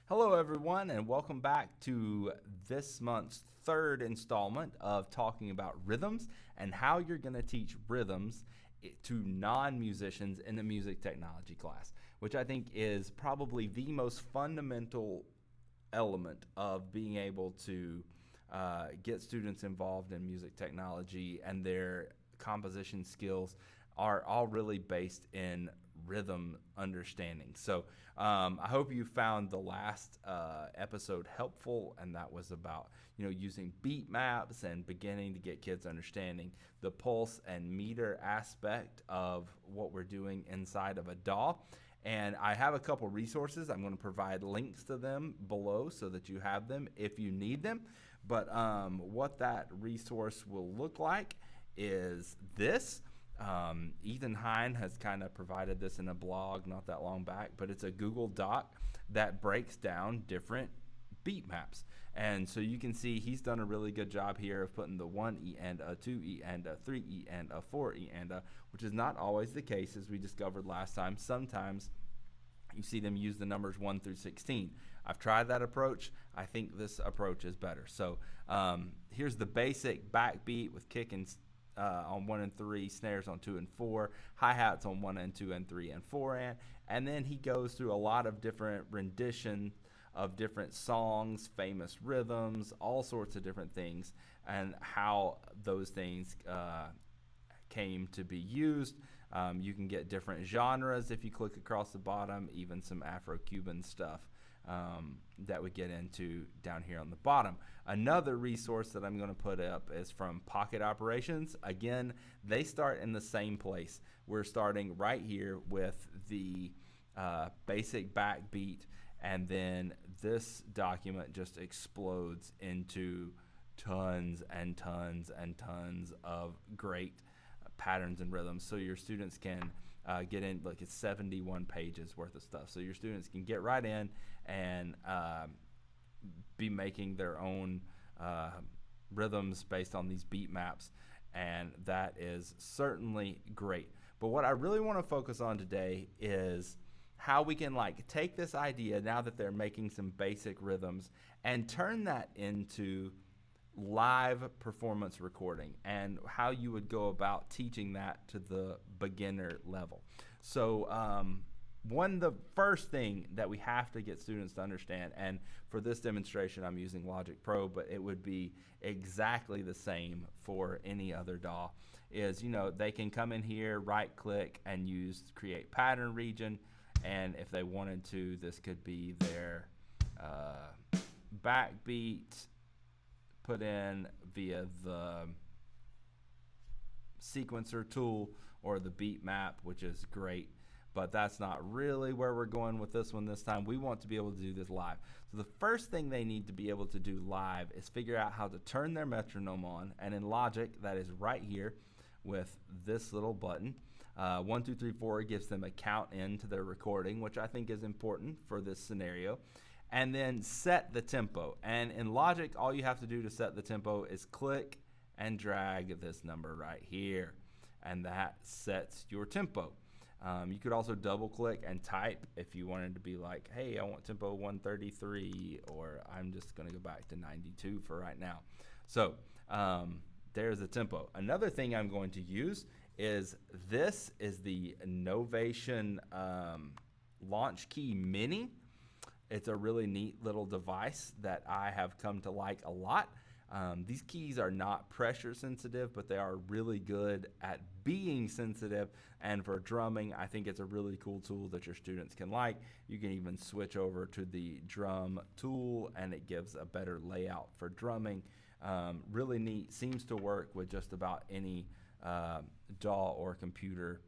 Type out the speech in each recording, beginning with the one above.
Hello, everyone, and welcome back to this month's third installment of talking about rhythms and how you're going to teach rhythms to non-musicians in the music technology class, which I think is probably the most fundamental element of being able to get students involved in music technology, and their composition skills are all really based in rhythm understanding. So I hope you found the last episode helpful, and that was about using beat maps and beginning to get kids understanding the pulse and meter aspect of what we're doing inside of a DAW. And I have a couple resources. I'm going to provide links to them below so that you have them if you need them. But what that resource will look like is this. Ethan Hine has kind of provided this in a blog not that long back, but it's a Google Doc that breaks down different beat maps. And so you can see he's done a really good job here of putting the 1E and a 2E and a 3E and a 4E and a, which is not always the case, as we discovered last time. Sometimes you see them use the numbers 1 through 16. I've tried that approach. I think this approach is better. So here's the basic backbeat with kick and on 1 and 3, snares on 2 and 4, hi-hats on 1 and 2 and 3 and 4, and then he goes through a lot of different rendition of different songs, famous rhythms, all sorts of different things, and how those things came to be used. You can get different genres if you click across the bottom, even some Afro-Cuban stuff that we get into down here on the bottom. Another resource that I'm going to put up is from Pocket Operations. Again, they start in the same place. We're starting right here with the basic backbeat, and then this document just explodes into tons and tons and tons of great patterns and rhythms, so your students can get in. Like, it's 71 pages worth of stuff, so your students can get right in and be making their own rhythms based on these beat maps, and that is certainly great. But what I really want to focus on today is how we can take this idea, now that they're making some basic rhythms, and turn that into live performance recording, and how you would go about teaching that to the beginner level. So the first thing that we have to get students to understand, and for this demonstration I'm using Logic Pro, but it would be exactly the same for any other DAW, is they can come in here, right click, and use create pattern region, and if they wanted to, this could be their backbeat put in via the sequencer tool or the beat map, which is great, but that's not really where we're going with this one this time. We want to be able to do this live. So the first thing they need to be able to do live is figure out how to turn their metronome on, and in Logic, that is right here with this little button. 1, 2, 3, 4 gives them a count into their recording, which I think is important for this scenario. And then set the tempo. And in Logic, all you have to do to set the tempo is click and drag this number right here, and that sets your tempo. You could also double click and type if you wanted to be like, hey, I want tempo 133, or I'm just going to go back to 92 for right now. So there's the tempo. Another thing I'm going to use is this is the Novation Launch Key Mini. It's a really neat little device that I have come to like a lot. These keys are not pressure sensitive, but they are really good at being sensitive. And for drumming, I think it's a really cool tool that your students can like. You can even switch over to the drum tool, and it gives a better layout for drumming. Really neat. Seems to work with just about any DAW or computer.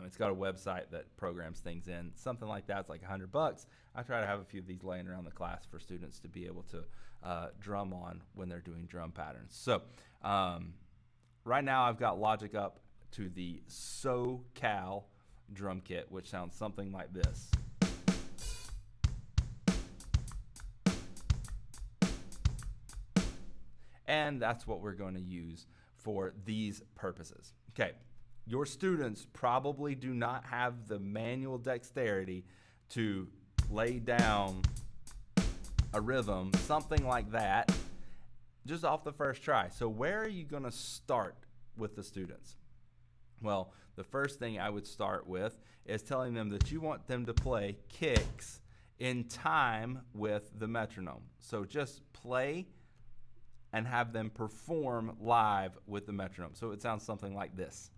It's got a website that programs things in. Something like that's like $100. I try to have a few of these laying around the class for students to be able to drum on when they're doing drum patterns. So right now I've got Logic up to the SoCal drum kit, which sounds something like this. And that's what we're going to use for these purposes. Okay. Your students probably do not have the manual dexterity to lay down a rhythm, something like that, just off the first try. So where are you going to start with the students? Well, the first thing I would start with is telling them that you want them to play kicks in time with the metronome. So just play and have them perform live with the metronome. So it sounds something like this.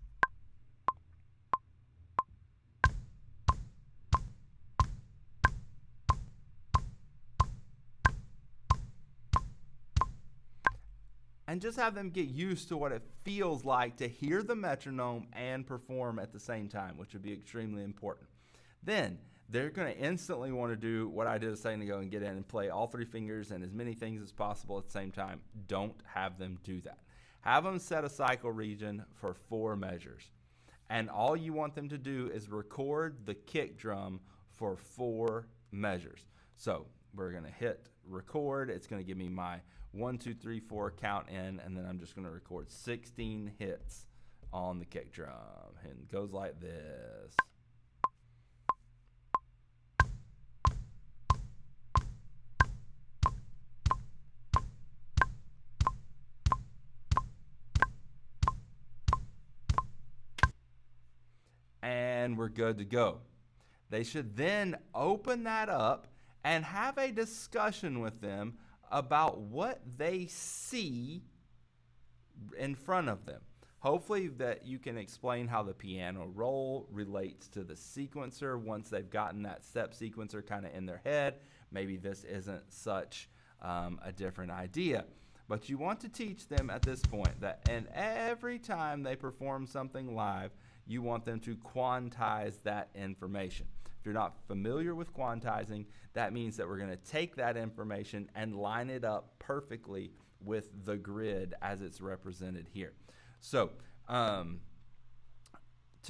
And just have them get used to what it feels like to hear the metronome and perform at the same time, which would be extremely important. Then they're going to instantly want to do what I did a second ago and get in and play all three fingers and as many things as possible at the same time. Don't have them do that. Have them set a cycle region for 4 measures. And all you want them to do is record the kick drum for 4 measures. So we're going to hit record. It's going to give me my 1, 2, 3, 4 count in, and then I'm just going to record 16 hits on the kick drum. And it goes like this. And we're good to go. They should then open that up and have a discussion with them about what they see in front of them. Hopefully that you can explain how the piano roll relates to the sequencer once they've gotten that step sequencer kind of in their head. Maybe this isn't such a different idea. But you want to teach them at this point that and every time they perform something live, you want them to quantize that information. If you're not familiar with quantizing, that means that we're going to take that information and line it up perfectly with the grid as it's represented here. So to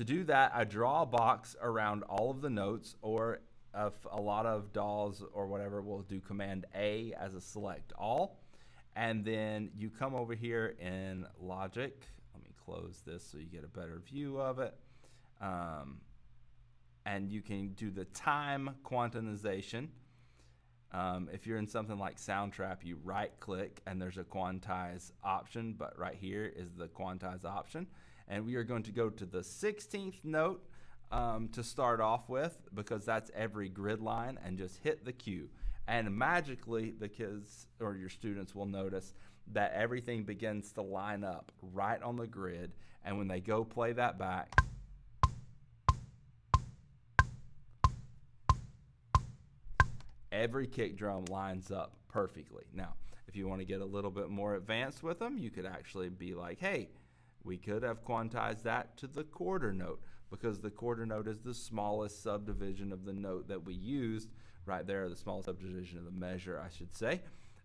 do that, I draw a box around all of the notes, or if a lot of DAWs or whatever will do Command A as a select all. And then you come over here in Logic. Let me close this so you get a better view of it. And you can do the time quantization. If you're in something like Soundtrap, you right click and there's a quantize option, but right here is the quantize option. And we are going to go to the 16th note to start off with, because that's every grid line, and just hit the Q. And magically the kids or your students will notice that everything begins to line up right on the grid. And when they go play that back, every kick drum lines up perfectly. Now, if you want to get a little bit more advanced with them, you could actually be like, hey, we could have quantized that to the quarter note, because the quarter note is the smallest subdivision of the note that we used right there, the smallest subdivision of the measure, I should say,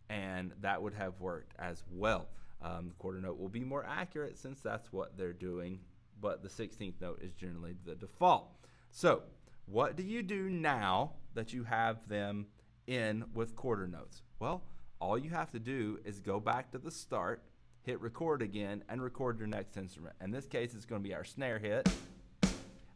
and that would have worked as well. The quarter note will be more accurate since that's what they're doing, but the 16th note is generally the default. So what do you do now that you have them in with quarter notes? Well, all you have to do is go back to the start, hit record again, and record your next instrument. In this case, it's going to be our snare hit,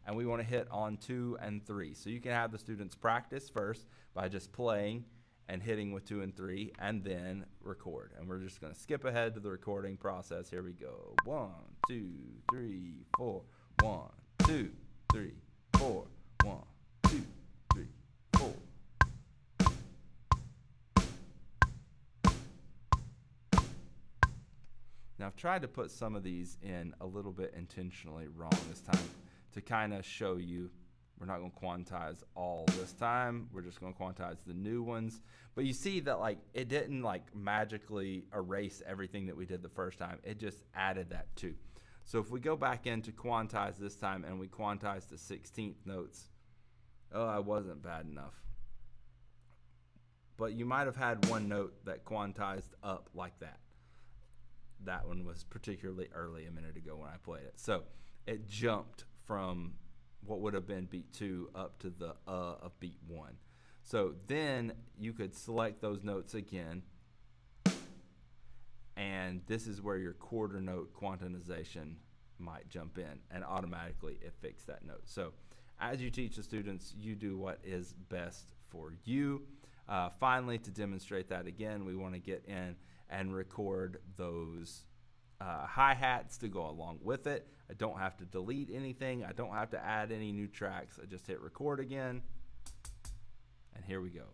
and we want to hit on 2 and 3. So you can have the students practice first by just playing and hitting with 2 and 3, and then record. And we're just going to skip ahead to the recording process. Here we go. 1, 2, 3, 4. 1, 2, 3, 4. 1, 2, 3, 4. Now I've tried to put some of these in a little bit intentionally wrong this time to kind of show you we're not going to quantize all this time. We're just going to quantize the new ones. But you see that like it didn't like magically erase everything that we did the first time. It just added that too. So if we go back in to quantize this time and we quantize the 16th notes, oh, I wasn't bad enough. But you might have had one note that quantized up like that. That one was particularly early a minute ago when I played it. So it jumped from what would have been beat 2 up to the of beat 1. So then you could select those notes again, and this is where your quarter note quantization might jump in, and automatically it fixed that note. So as you teach the students, you do what is best for you. Finally, to demonstrate that again, we want to get in and record those hi-hats to go along with it. I don't have to delete anything. I don't have to add any new tracks. I just hit record again, and here we go.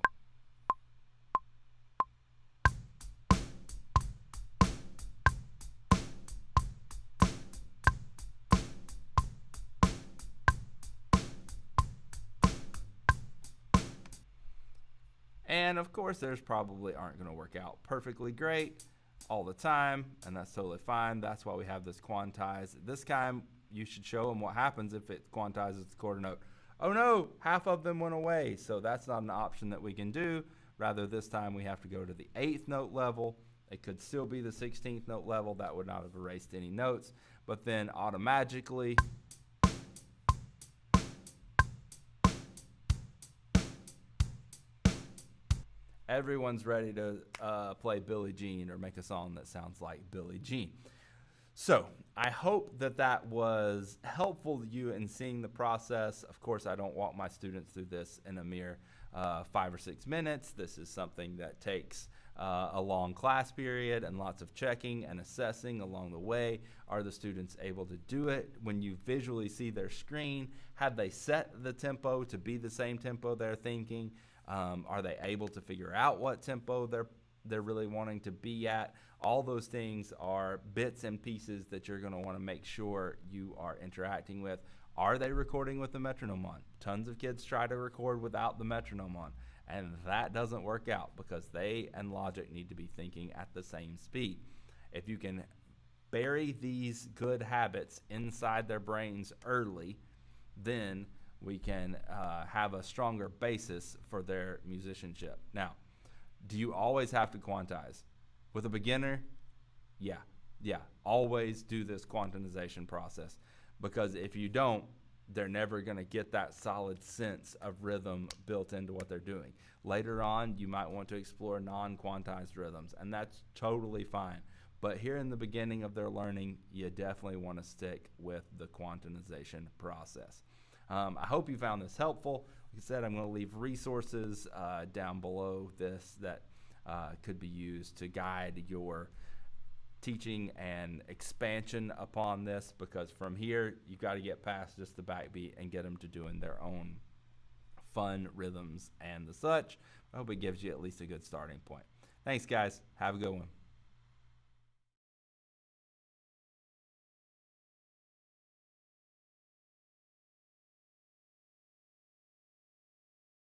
And of course, there's probably aren't going to work out perfectly great all the time, and that's totally fine. That's why we have this quantize. This time, you should show them what happens if it quantizes the quarter note. Oh no, half of them went away, so that's not an option that we can do. Rather, this time we have to go to the 8th note level. It could still be the 16th note level. That would not have erased any notes, but then automatically everyone's ready to play Billie Jean or make a song that sounds like Billie Jean. So I hope that that was helpful to you in seeing the process. Of course, I don't walk my students through this in a mere 5 or 6 minutes. This is something that takes a long class period and lots of checking and assessing along the way. Are the students able to do it? When you visually see their screen, have they set the tempo to be the same tempo they're thinking? Are they able to figure out what tempo they're really wanting to be at? All those things are bits and pieces that you're going to want to make sure you are interacting with. Are they recording with the metronome on? Tons of kids try to record without the metronome on, and that doesn't work out because they and Logic need to be thinking at the same speed. If you can bury these good habits inside their brains early, then we can have a stronger basis for their musicianship. Now, do you always have to quantize? With a beginner, yeah. Always do this quantization process, because if you don't, they're never going to get that solid sense of rhythm built into what they're doing. Later on, you might want to explore non-quantized rhythms, and that's totally fine. But here in the beginning of their learning, you definitely want to stick with the quantization process. I hope you found this helpful. Like I said, I'm going to leave resources down below this that could be used to guide your teaching and expansion upon this, because from here, you've got to get past just the backbeat and get them to doing their own fun rhythms and the such. I hope it gives you at least a good starting point. Thanks, guys. Have a good one.